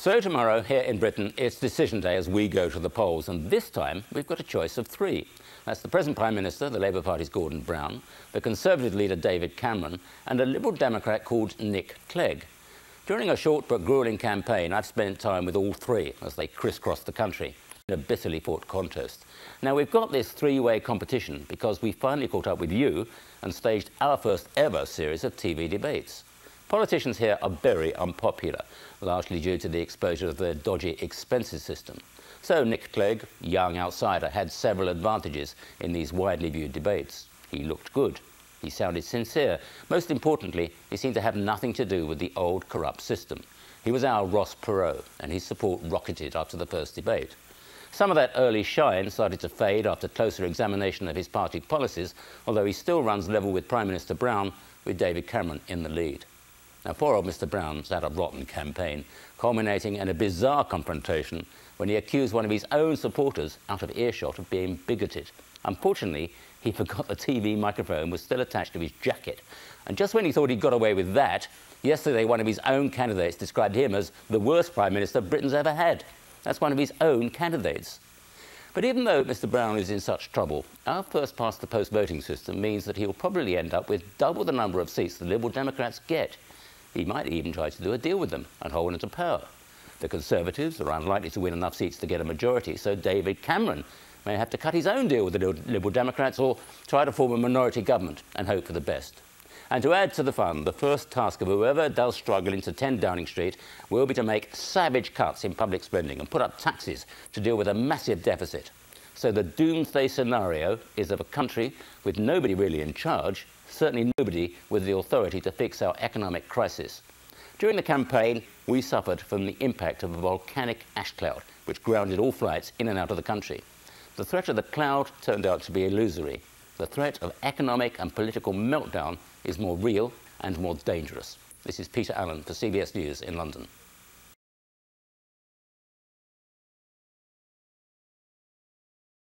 So tomorrow, here in Britain, it's decision day as we go to the polls, and this time we've got a choice of three. That's the present Prime Minister, the Labour Party's Gordon Brown, the Conservative leader David Cameron, and a Liberal Democrat called Nick Clegg. During a short but gruelling campaign, I've spent time with all three as they crisscross the country in a bitterly fought contest. Now, we've got this three-way competition because we finally caught up with you and staged our first ever series of TV debates. Politicians here are very unpopular, largely due to the exposure of their dodgy expenses system. So Nick Clegg, young outsider, had several advantages in these widely viewed debates. He looked good. He sounded sincere. Most importantly, he seemed to have nothing to do with the old corrupt system. He was our Ross Perot, and his support rocketed after the first debate. Some of that early shine started to fade after closer examination of his party policies, although he still runs level with Prime Minister Brown, with David Cameron in the lead. Now, poor old Mr Brown's had a rotten campaign, culminating in a bizarre confrontation when he accused one of his own supporters out of earshot of being bigoted. Unfortunately, he forgot the TV microphone was still attached to his jacket. And just when he thought he'd got away with that, yesterday one of his own candidates described him as the worst Prime Minister Britain's ever had. That's one of his own candidates. But even though Mr Brown is in such trouble, our first-past-the-post voting system means that he'll probably end up with double the number of seats the Liberal Democrats get. He might even try to do a deal with them and hold on to power. The Conservatives are unlikely to win enough seats to get a majority, so David Cameron may have to cut his own deal with the Liberal Democrats or try to form a minority government and hope for the best. And to add to the fun, the first task of whoever does struggle into 10 Downing Street will be to make savage cuts in public spending and put up taxes to deal with a massive deficit. So the doomsday scenario is of a country with nobody really in charge, certainly nobody with the authority to fix our economic crisis. During the campaign, we suffered from the impact of a volcanic ash cloud, which grounded all flights in and out of the country. The threat of the cloud turned out to be illusory. The threat of economic and political meltdown is more real and more dangerous. This is Peter Allen for CBS News in London.